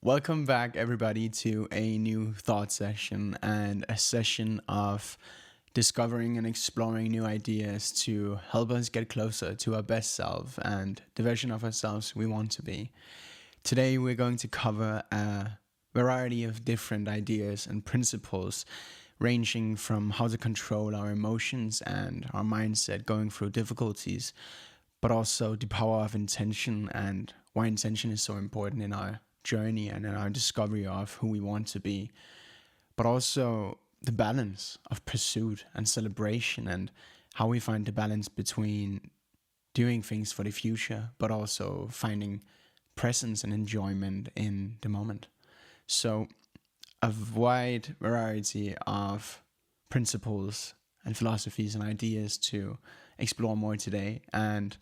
Welcome back, everybody, to a new thought session and a session of discovering and exploring new ideas to help us get closer to our best self and the version of ourselves we want to be. Today, we're going to cover a variety of different ideas and principles, ranging from how to control our emotions and our mindset going through difficulties, but also the power of intention and why intention is so important in our journey and in our discovery of who we want to be, but also the balance of pursuit and celebration and how we find the balance between doing things for the future, but also finding presence and enjoyment in the moment. So, a wide variety of principles and philosophies and ideas to explore more today, and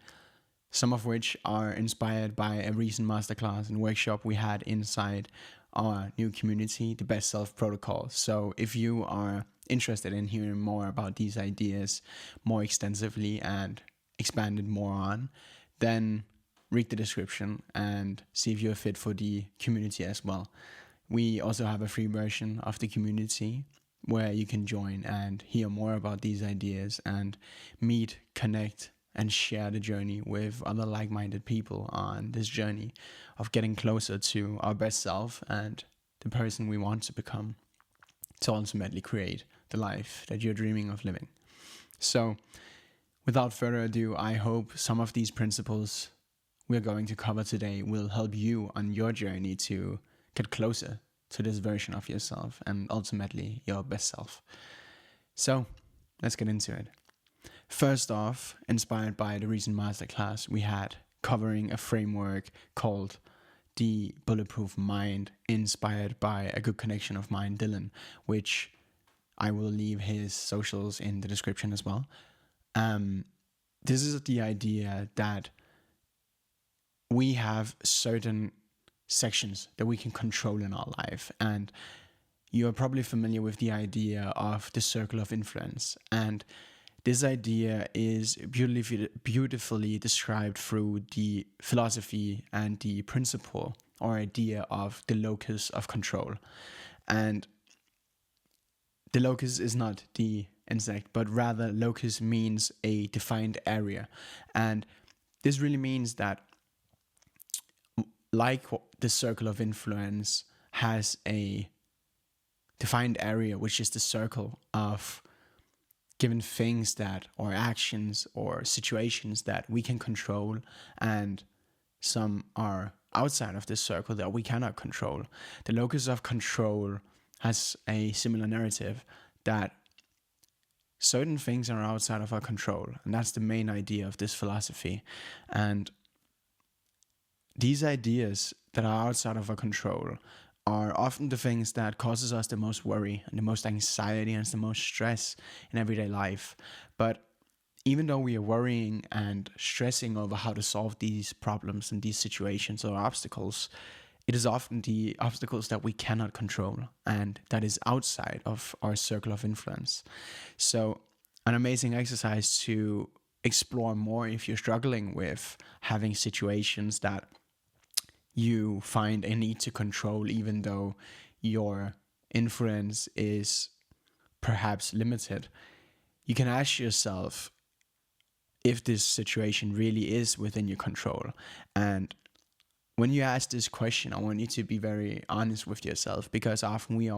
some of which are inspired by a recent masterclass and workshop we had inside our new community, the Best Self Protocol. So if you are interested in hearing more about these ideas more extensively and expanded more on, then read the description and see if you're fit for the community as well. We also have a free version of the community where you can join and hear more about these ideas and meet, connect, and share the journey with other like-minded people on this journey of getting closer to our best self and the person we want to become to ultimately create the life that you're dreaming of living. So, without further ado, I hope some of these principles we're going to cover today will help you on your journey to get closer to this version of yourself and ultimately your best self. So, let's get into it. First off, inspired by the recent masterclass we had covering a framework called the Bulletproof Mind, inspired by a good connection of mine, Dylan, which I will leave his socials in the description as well. This is the idea that we have certain sections that we can control in our life, and you're probably familiar with the idea of the circle of influence. And this idea is beautifully described through the philosophy and the principle or idea of the locus of control. And the locus is not the insect, but rather locus means a defined area. And this really means that, like the circle of influence has a defined area, which is the circle of given things that, or actions or situations that we can control, and some are outside of this circle that we cannot control. The locus of control has a similar narrative that certain things are outside of our control, and that's the main idea of this philosophy. And these ideas that are outside of our control are often the things that causes us the most worry and the most anxiety and the most stress in everyday life. But even though we are worrying and stressing over how to solve these problems and these situations or obstacles, it is often the obstacles that we cannot control and that is outside of our circle of influence. So, an amazing exercise to explore more if you're struggling with having situations that you find a need to control, even though your influence is perhaps limited. You can ask yourself if this situation really is within your control. And when you ask this question, I want you to be very honest with yourself, because often we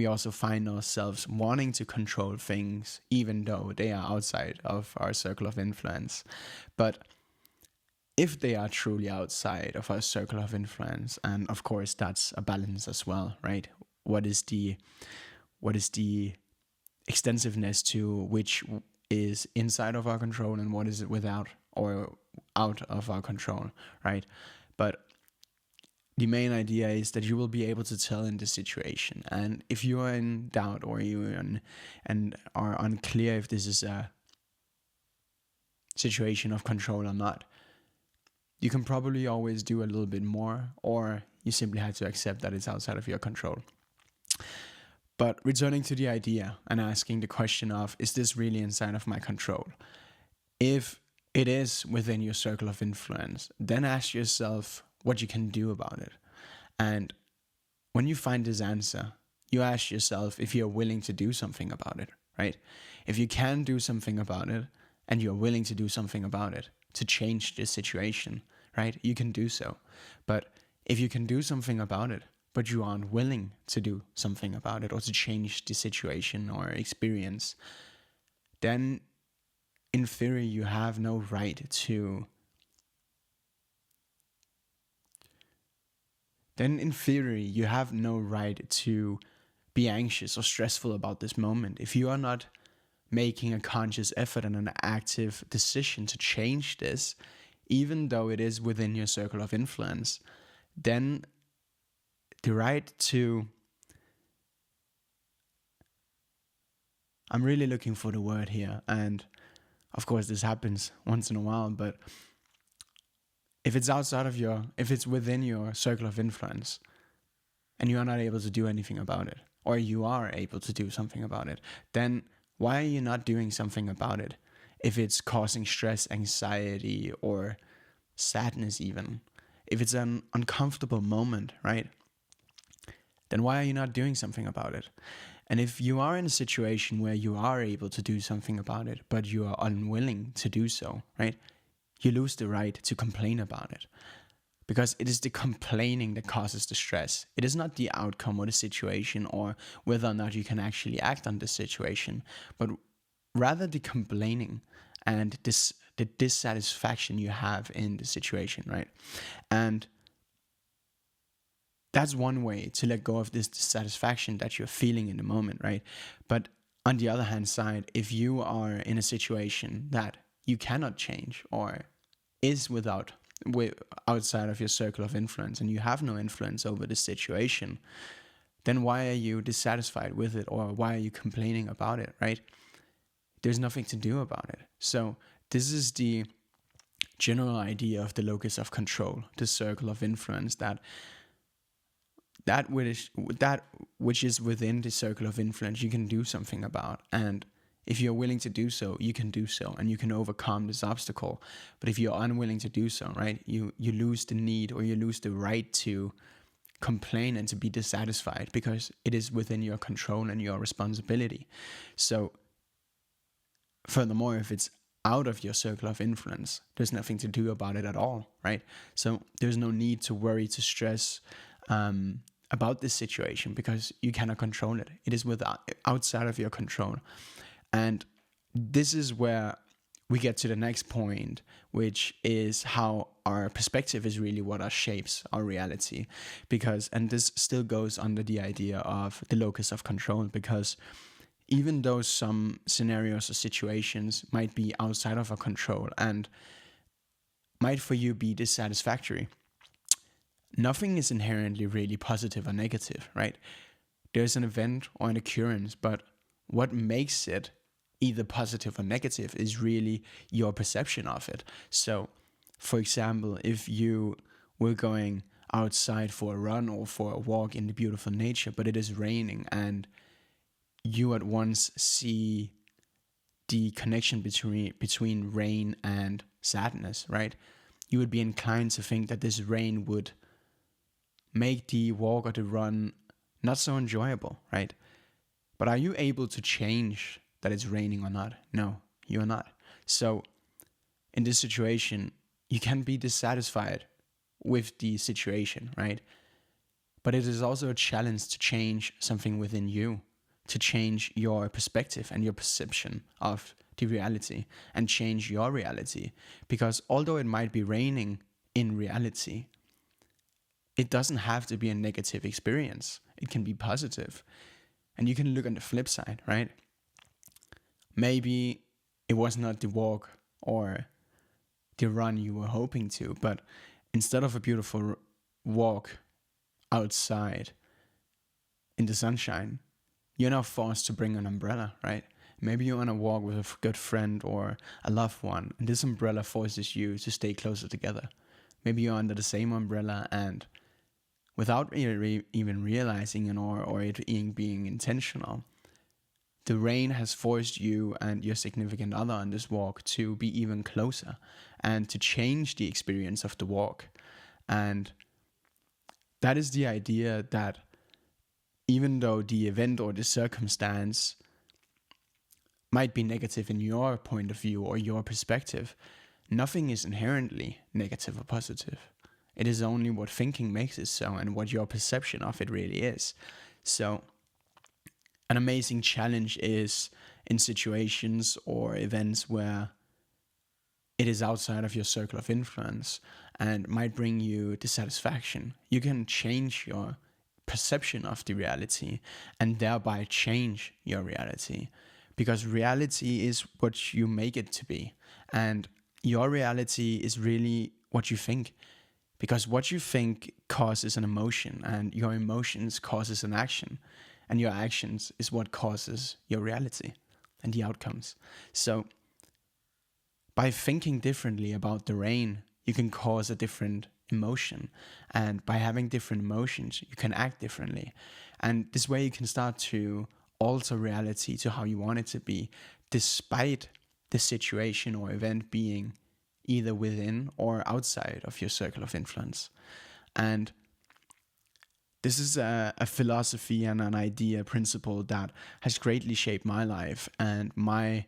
also find ourselves wanting to control things even though they are outside of our circle of influence. But if they are truly outside of our circle of influence, and of course that's a balance as well, right? What is the extensiveness to which is inside of our control, and what is it without or out of our control, right? But the main idea is that you will be able to tell in this situation, and if you are in doubt or and are unclear if this is a situation of control or not, you can probably always do a little bit more, or you simply have to accept that it's outside of your control. But returning to the idea and asking the question of, is this really inside of my control? If it is within your circle of influence, then ask yourself what you can do about it. And when you find this answer, you ask yourself if you're willing to do something about it, right? If you can do something about it and you're willing to do something about it to change this situation, right? You can do so. But if you can do something about it, but you aren't willing to do something about it or to change the situation or experience, then in theory you have no right to be anxious or stressful about this moment. If you are not making a conscious effort and an active decision to change this, even though it is within your circle of influence, then the right to, I'm really looking for the word here, and of course this happens once in a while, but if it's within your circle of influence and you are not able to do anything about it, or you are able to do something about it, then why are you not doing something about it? If it's causing stress, anxiety, or sadness even, if it's an uncomfortable moment, right? Then why are you not doing something about it? And if you are in a situation where you are able to do something about it, but you are unwilling to do so, right? You lose the right to complain about it. Because it is the complaining that causes the stress. It is not the outcome or the situation or whether or not you can actually act on the situation, but rather the complaining and the dissatisfaction you have in the situation, right? And that's one way to let go of this dissatisfaction that you're feeling in the moment, right? But on the other hand side, if you are in a situation that you cannot change or is outside of your circle of influence and you have no influence over the situation, then why are you dissatisfied with it, or why are you complaining about it, right? There's nothing to do about it. So this is the general idea of the locus of control, the circle of influence, that which is within the circle of influence you can do something about. And if you're willing to do so, you can do so, and you can overcome this obstacle. But if you're unwilling to do so, right, you lose the need, or you lose the right to complain and to be dissatisfied, because it is within your control and your responsibility. So furthermore, if it's out of your circle of influence, there's nothing to do about it at all, right? So there's no need to worry, to stress about this situation, because you cannot control it. It is outside of your control. And this is where we get to the next point, which is how our perspective is really what shapes our reality. And this still goes under the idea of the locus of control, because even though some scenarios or situations might be outside of our control and might for you be dissatisfactory, nothing is inherently really positive or negative, right? There's an event or an occurrence, but what makes it either positive or negative is really your perception of it. So, for example, if you were going outside for a run or for a walk in the beautiful nature, but it is raining, and you at once see the connection between rain and sadness, right? You would be inclined to think that this rain would make the walk or the run not so enjoyable, right? But are you able to change that it's raining or not? No, you are not. So in this situation, you can be dissatisfied with the situation, right? But it is also a challenge to change something within you, to change your perspective and your perception of the reality and change your reality. Because although it might be raining in reality, it doesn't have to be a negative experience. It can be positive. And you can look on the flip side, right? Maybe it was not the walk or the run you were hoping to, but instead of a beautiful walk outside in the sunshine, you're now forced to bring an umbrella, right? Maybe you're on a walk with a good friend or a loved one, and this umbrella forces you to stay closer together. Maybe you're under the same umbrella, and without even realizing it or it being intentional, the rain has forced you and your significant other on this walk to be even closer and to change the experience of the walk. And that is the idea that even though the event or the circumstance might be negative in your point of view or your perspective, nothing is inherently negative or positive. It is only what thinking makes it so and what your perception of it really is. So, an amazing challenge is in situations or events where it is outside of your circle of influence and might bring you dissatisfaction. You can change your perception of the reality and thereby change your reality, because reality is what you make it to be, and your reality is really what you think, because what you think causes an emotion and your emotions causes an action, and your actions is what causes your reality and the outcomes. So by thinking differently about the rain, you can cause a different emotion. And by having different emotions, you can act differently. And this way you can start to alter reality to how you want it to be, despite the situation or event being either within or outside of your circle of influence. And this is a philosophy and an idea, principle that has greatly shaped my life and my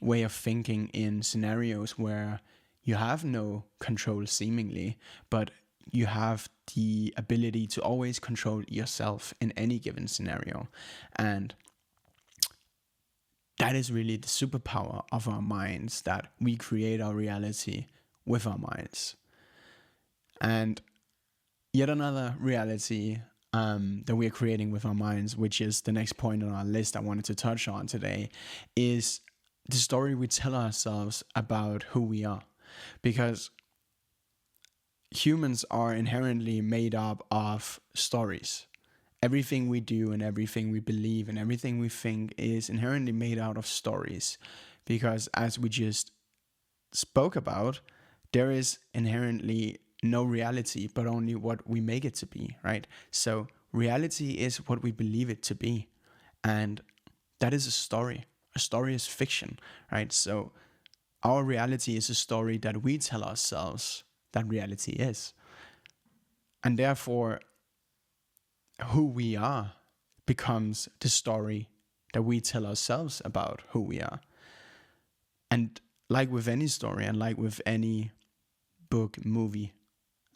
way of thinking in scenarios where you have no control seemingly, but you have the ability to always control yourself in any given scenario. And that is really the superpower of our minds, that we create our reality with our minds. And yet another reality that we are creating with our minds, which is the next point on our list I wanted to touch on today, is the story we tell ourselves about who we are. Because humans are inherently made up of stories. Everything we do and everything we believe and everything we think is inherently made out of stories. Because as we just spoke about, there is inherently no reality, but only what we make it to be, right? So reality is what we believe it to be. And that is a story. A story is fiction, right? So our reality is a story that we tell ourselves that reality is. And therefore, who we are becomes the story that we tell ourselves about who we are. And like with any story and like with any book, movie,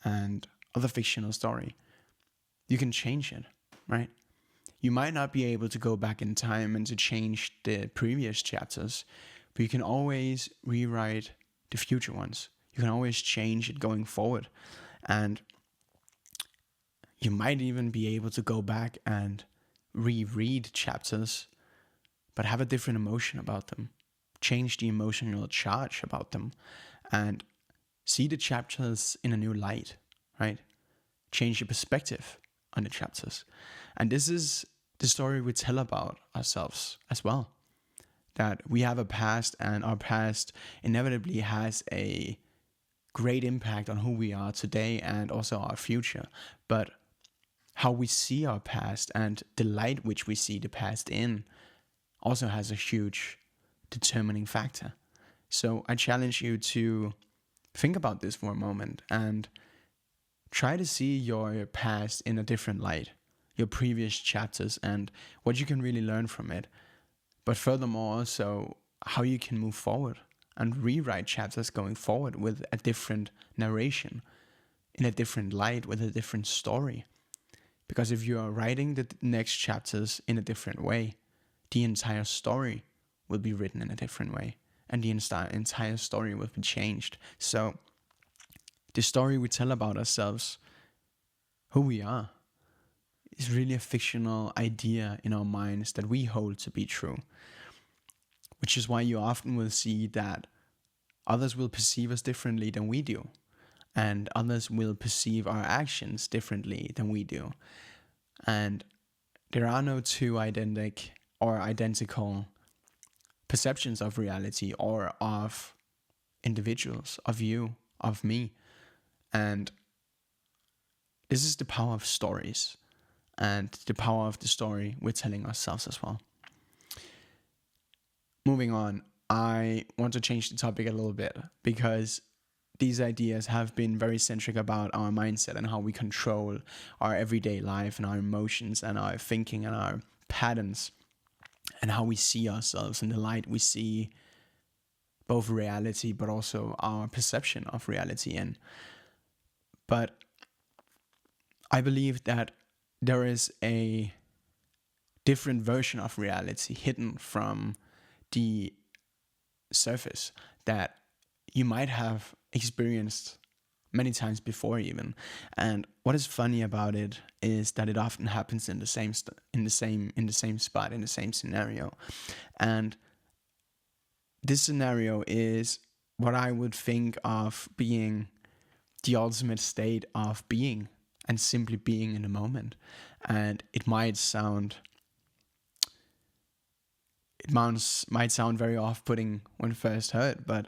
and other fictional story, you can change it, right? You might not be able to go back in time and to change the previous chapters, but you can always rewrite the future ones. You can always change it going forward. And you might even be able to go back and reread chapters, but have a different emotion about them. Change the emotional charge about them and see the chapters in a new light, right? Change your perspective on the chapters. And this is the story we tell about ourselves as well. That we have a past, and our past inevitably has a great impact on who we are today and also our future. But how we see our past and the light which we see the past in also has a huge determining factor. So I challenge you to think about this for a moment and try to see your past in a different light, your previous chapters and what you can really learn from it. But furthermore, also how you can move forward and rewrite chapters going forward with a different narration, in a different light, with a different story. Because if you are writing the next chapters in a different way, the entire story will be written in a different way, and the entire story will be changed. So the story we tell about ourselves, who we are, is really a fictional idea in our minds that we hold to be true. Which is why you often will see that others will perceive us differently than we do, and others will perceive our actions differently than we do. And there are no two identical perceptions of reality or of individuals, of you, of me. And this is the power of stories and the power of the story we're telling ourselves as well. Moving on, I want to change the topic a little bit because these ideas have been very centric about our mindset and how we control our everyday life and our emotions and our thinking and our patterns, and how we see ourselves in the light we see both reality but also our perception of reality in. But I believe that there is a different version of reality hidden from the surface that you might have experienced many times before even. And what is funny about it is that it often happens in the same spot, in the same scenario. And this scenario is what I would think of being the ultimate state of being and simply being in the moment. And it might sound very off-putting when first heard, but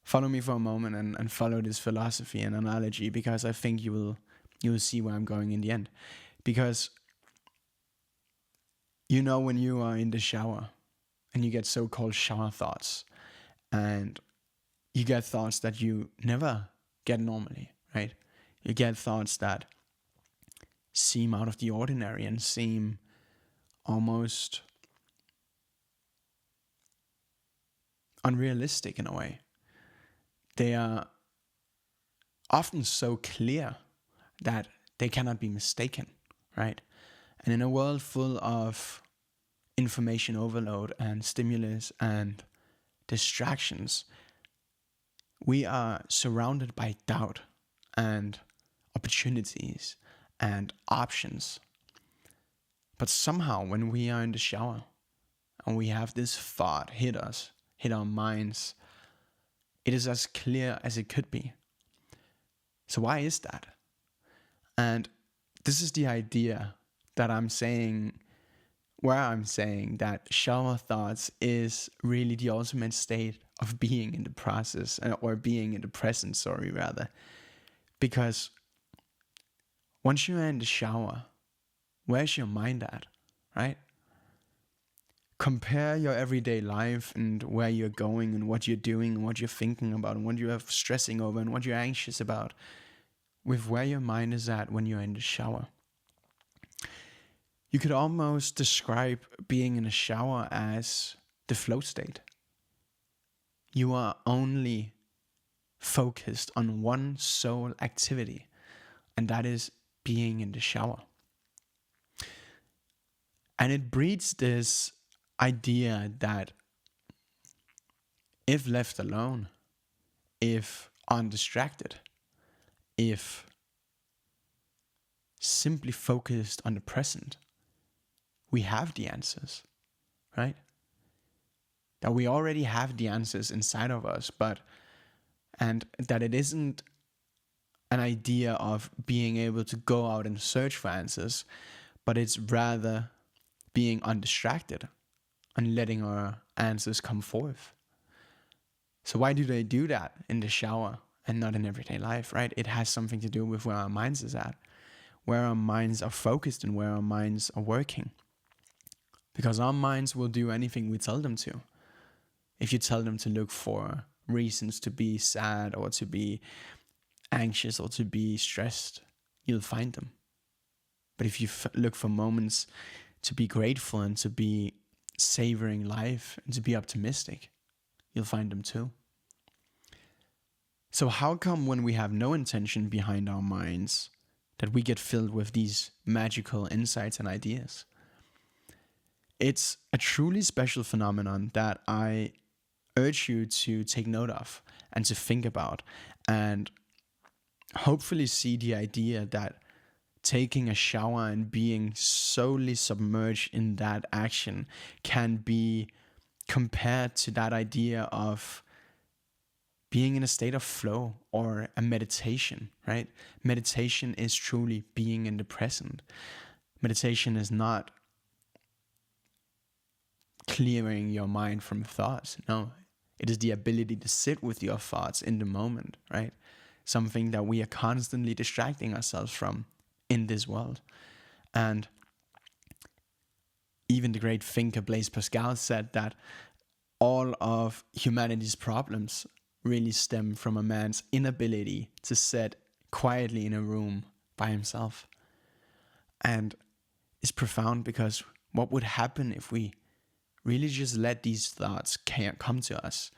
follow me for a moment and follow this philosophy and analogy, because I think you will see where I'm going in the end. Because when you are in the shower and you get so-called shower thoughts, and you get thoughts that you never get normally, right? You get thoughts that seem out of the ordinary and seem almost unrealistic in a way. They are often so clear that they cannot be mistaken, right? And in a world full of information overload and stimulus and distractions, we are surrounded by doubt and opportunities and options. But somehow when we are in the shower and we have this thought hit our minds, it is as clear as it could be. So why is that? And this is the idea that I'm saying that shower thoughts is really the ultimate state of being in the process, or being in the present, rather. Because once you're in the shower, where's your mind at, right? Compare your everyday life and where you're going and what you're doing and what you're thinking about and what you're stressing over and what you're anxious about with where your mind is at when you're in the shower. You could almost describe being in a shower as the flow state. You are only focused on one sole activity, and that is being in the shower. And it breeds this idea that if left alone, if undistracted, if simply focused on the present, we have the answers, right? That we already have the answers inside of us, and that it isn't an idea of being able to go out and search for answers, but it's rather being undistracted and letting our answers come forth. So why do they do that in the shower and not in everyday life, right? It has something to do with where our minds is at, where our minds are focused and where our minds are working. Because our minds will do anything we tell them to. If you tell them to look for reasons to be sad or to be anxious or to be stressed, you'll find them. But if you look for moments to be grateful and to be savoring life and to be optimistic, you'll find them too. So how come when we have no intention behind our minds that we get filled with these magical insights and ideas? It's a truly special phenomenon that I urge you to take note of and to think about, and hopefully see the idea that taking a shower and being solely submerged in that action can be compared to that idea of being in a state of flow or a meditation, right? Meditation is truly being in the present. Meditation is not clearing your mind from thoughts. No, it is the ability to sit with your thoughts in the moment, right? Something that we are constantly distracting ourselves from in this world. And even the great thinker Blaise Pascal said that all of humanity's problems really stem from a man's inability to sit quietly in a room by himself. And it's profound because what would happen if we really just let these thoughts come to us?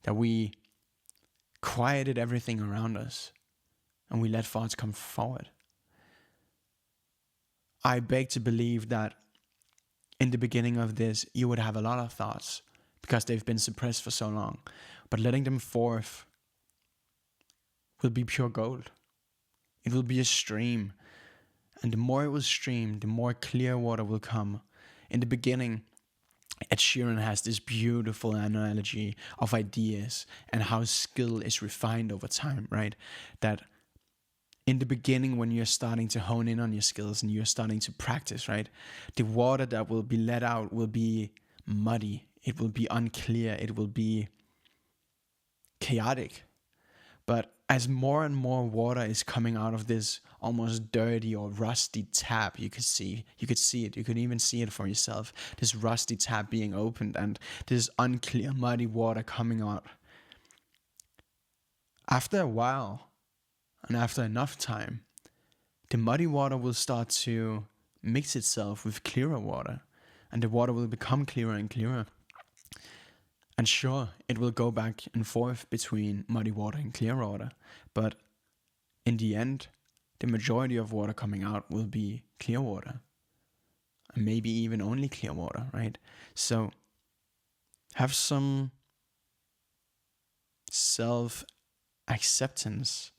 That we quieted everything around us and we let thoughts come forward. I beg to believe that in the beginning of this, you would have a lot of thoughts because they've been suppressed for so long. But letting them forth will be pure gold. It will be a stream. And the more it will stream, the more clear water will come. In the beginning, Ed Sheeran has this beautiful analogy of ideas and how skill is refined over time, right? That in the beginning, when you're starting to hone in on your skills and you're starting to practice, right? The water that will be let out will be muddy. It will be unclear. It will be chaotic. But as more and more water is coming out of this almost dirty or rusty tap, you could see it. You could even see it for yourself. This rusty tap being opened and this unclear, muddy water coming out. After a while, and after enough time, the muddy water will start to mix itself with clearer water, and the water will become clearer and clearer. And sure, it will go back and forth between muddy water and clear water, but in the end, the majority of water coming out will be clear water, and maybe even only clear water, right? So have some self-acceptance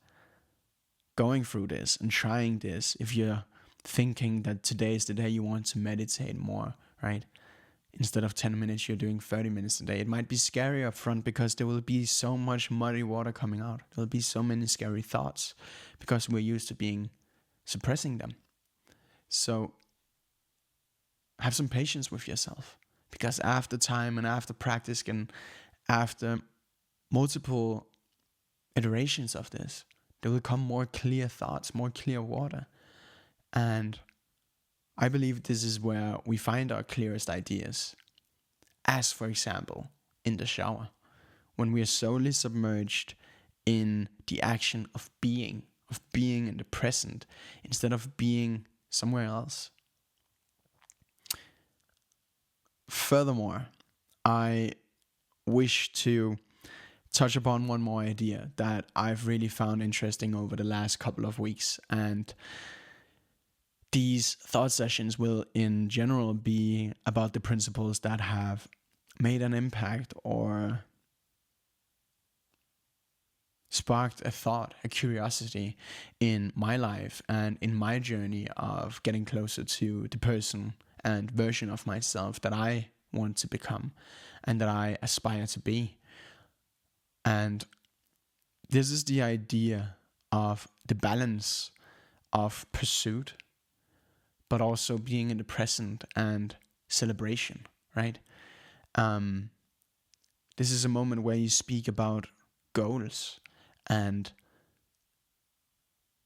going through this and trying this. If you're thinking that today is the day you want to meditate more, right? Instead of 10 minutes, you're doing 30 minutes a day. It might be scary up front because there will be so much muddy water coming out. There will be so many scary thoughts because we're used to suppressing them. So have some patience with yourself, because after time and after practice and after multiple iterations of this, there will come more clear thoughts, more clear water. And I believe this is where we find our clearest ideas. As for example, in the shower, when we are solely submerged in the action of being in the present instead of being somewhere else. Furthermore, I wish to touch upon one more idea that I've really found interesting over the last couple of weeks, and these thought sessions will in general be about the principles that have made an impact or sparked a thought, a curiosity in my life and in my journey of getting closer to the person and version of myself that I want to become and that I aspire to be. And this is the idea of the balance of pursuit, but also being in the present and celebration, right? This is a moment where you speak about goals, and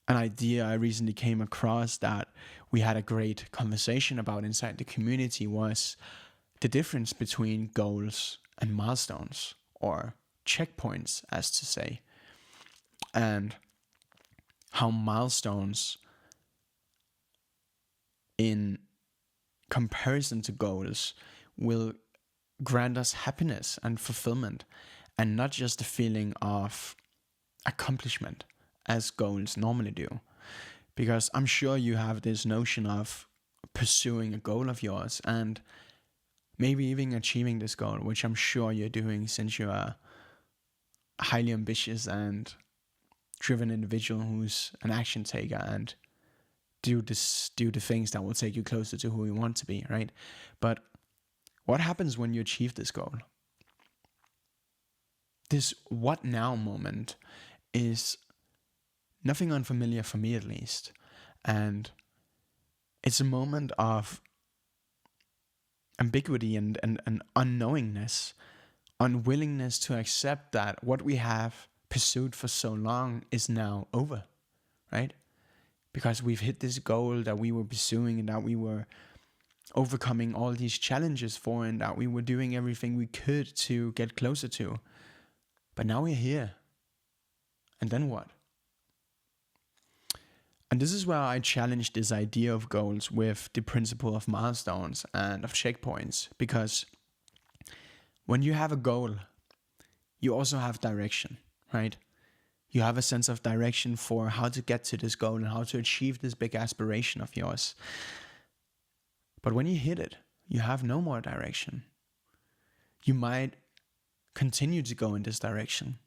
an idea I recently came across that we had a great conversation about inside the community was the difference between goals and milestones, or checkpoints, as to say, and how milestones in comparison to goals will grant us happiness and fulfillment, and not just a feeling of accomplishment as goals normally do. Because I'm sure you have this notion of pursuing a goal of yours and maybe even achieving this goal, which I'm sure you're doing since you are a highly ambitious and driven individual who's an action taker and do the things that will take you closer to who you want to be, right? But what happens when you achieve this goal? This what now moment is nothing unfamiliar for me, at least. And it's a moment of ambiguity and unknowingness, unwillingness to accept that what we have pursued for so long is now over, right? Because we've hit this goal that we were pursuing and that we were overcoming all these challenges for, and that we were doing everything we could to get closer to. But now we're here. And then what? And this is where I challenge this idea of goals with the principle of milestones and of checkpoints. Because when you have a goal, you also have direction, right? You have a sense of direction for how to get to this goal and how to achieve this big aspiration of yours. But when you hit it, you have no more direction. You might continue to go in this direction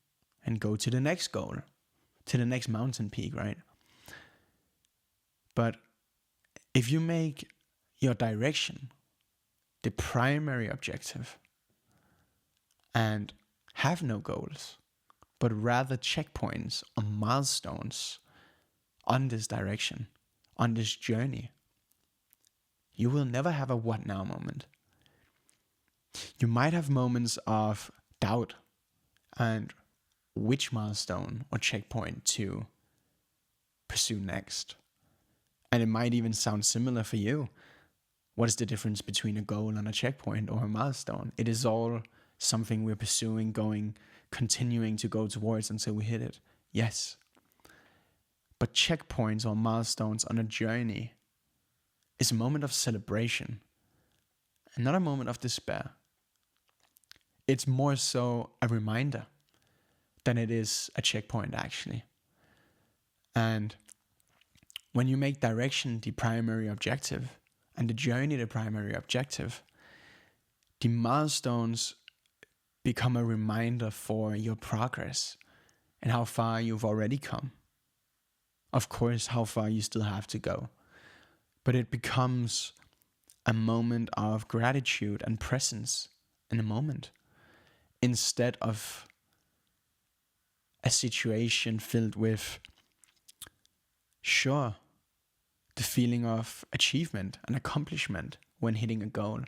and go to the next goal, to the next mountain peak, right? But if you make your direction the primary objective and have no goals, but rather checkpoints or milestones on this direction, on this journey, you will never have a what now moment. You might have moments of doubt and which milestone or checkpoint to pursue next. And it might even sound similar for you. What is the difference between a goal and a checkpoint or a milestone? It is all something we're pursuing, continuing to go towards until we hit it. Yes. But checkpoints or milestones on a journey is a moment of celebration and not a moment of despair. It's more so a reminder than it is a checkpoint, actually. And when you make direction the primary objective and the journey the primary objective, the milestones become a reminder for your progress and how far you've already come. Of course, how far you still have to go. But it becomes a moment of gratitude and presence in a moment, instead of a situation filled with, sure, the feeling of achievement and accomplishment when hitting a goal,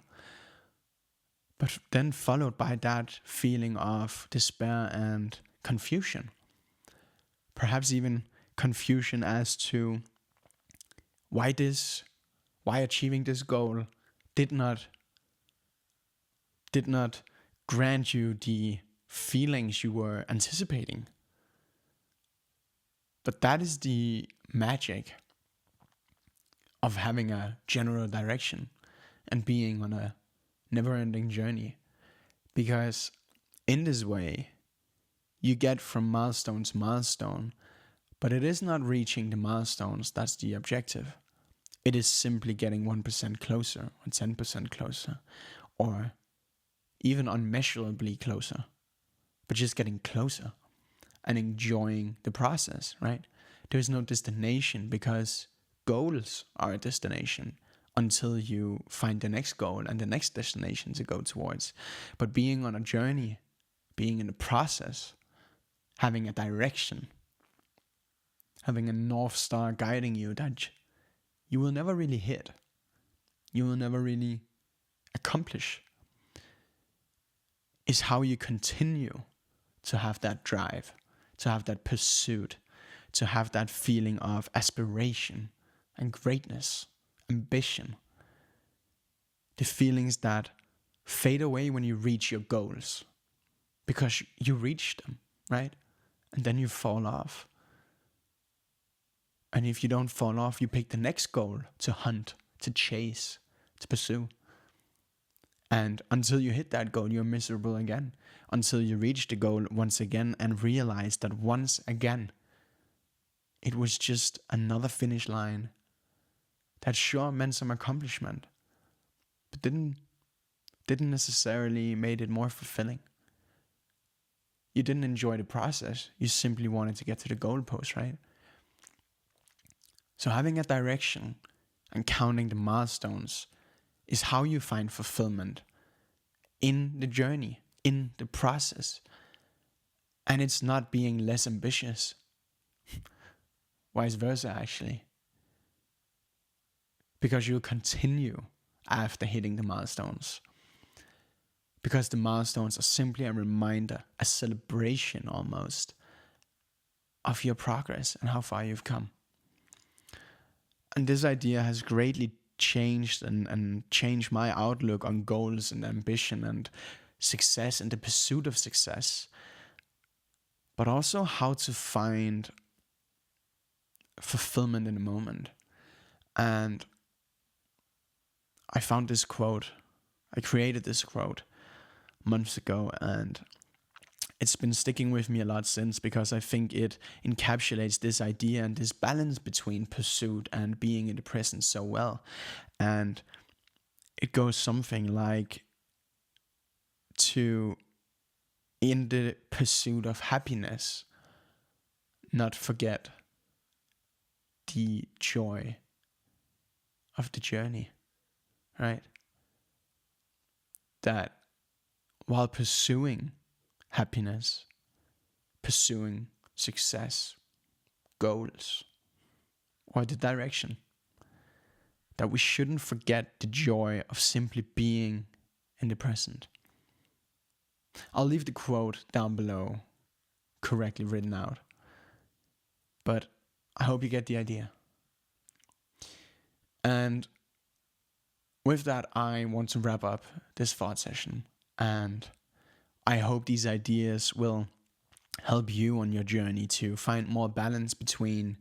but then followed by that feeling of despair and confusion. Perhaps even confusion as to why achieving this goal did not grant you the feelings you were anticipating. But that is the magic of having a general direction and being on a never-ending journey. Because in this way, you get from milestone to milestone, but it is not reaching the milestones that's the objective. It is simply getting 1% closer or 10% closer, or even unmeasurably closer, but just getting closer and enjoying the process, right? There's no destination, because goals are a destination until you find the next goal and the next destination to go towards. But being on a journey, being in the process, having a direction, having a North Star guiding you that you will never really hit, you will never really accomplish, is how you continue to have that drive, to have that pursuit, to have that feeling of aspiration and greatness, ambition. The feelings that fade away when you reach your goals, because you reach them, right? And then you fall off. And if you don't fall off, you pick the next goal to hunt, to chase, to pursue. And until you hit that goal, you're miserable again. Until you reach the goal once again and realize that once again, it was just another finish line that sure meant some accomplishment, but didn't necessarily made it more fulfilling. You didn't enjoy the process. You simply wanted to get to the goalpost, right? So having a direction and counting the milestones is how you find fulfillment in the journey, in the process. And it's not being less ambitious. Vice versa, actually. Because you'll continue after hitting the milestones. Because the milestones are simply a reminder, a celebration almost, of your progress and how far you've come. And this idea has greatly changed and changed my outlook on goals and ambition and success and the pursuit of success. but also how to find fulfillment in the moment. And I found this quote. I created this quote months ago, and it's been sticking with me a lot since, because I think it encapsulates this idea and this balance between pursuit and being in the present so well. And it goes something like, to, in the pursuit of happiness, not forget the joy of the journey, right? That while pursuing happiness, pursuing success, goals, or the direction, that we shouldn't forget the joy of simply being in the present. I'll leave the quote down below, correctly written out, but I hope you get the idea. And with that, I want to wrap up this thought session, and I hope these ideas will help you on your journey to find more balance between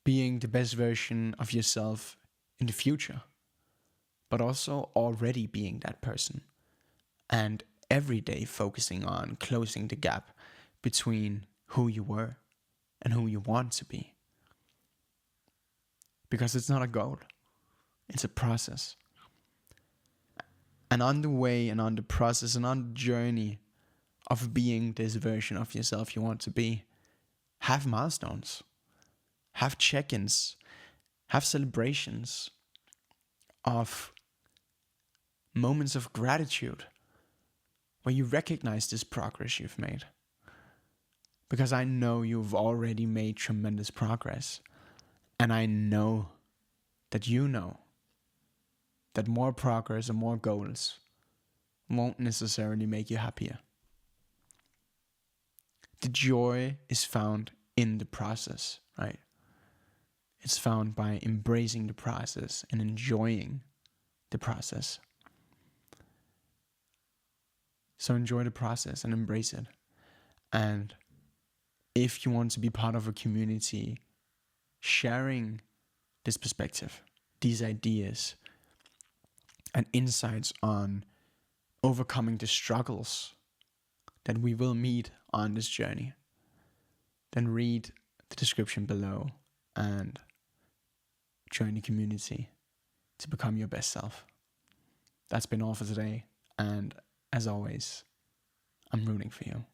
being the best version of yourself in the future, but also already being that person, and every day focusing on closing the gap between who you were and who you want to be. Because it's not a goal, it's a process. And on the way and on the process and on the journey of being this version of yourself you want to be, have milestones, have check-ins, have celebrations of moments of gratitude where you recognize this progress you've made. Because I know you've already made tremendous progress. And I know that you know that more progress and more goals won't necessarily make you happier. The joy is found in the process, right? It's found by embracing the process and enjoying the process. So enjoy the process and embrace it. And if you want to be part of a community sharing this perspective, these ideas, and insights on overcoming the struggles that we will meet on this journey, then read the description below and join the community to become your best self. That's been all for today, and as always, I'm rooting for you.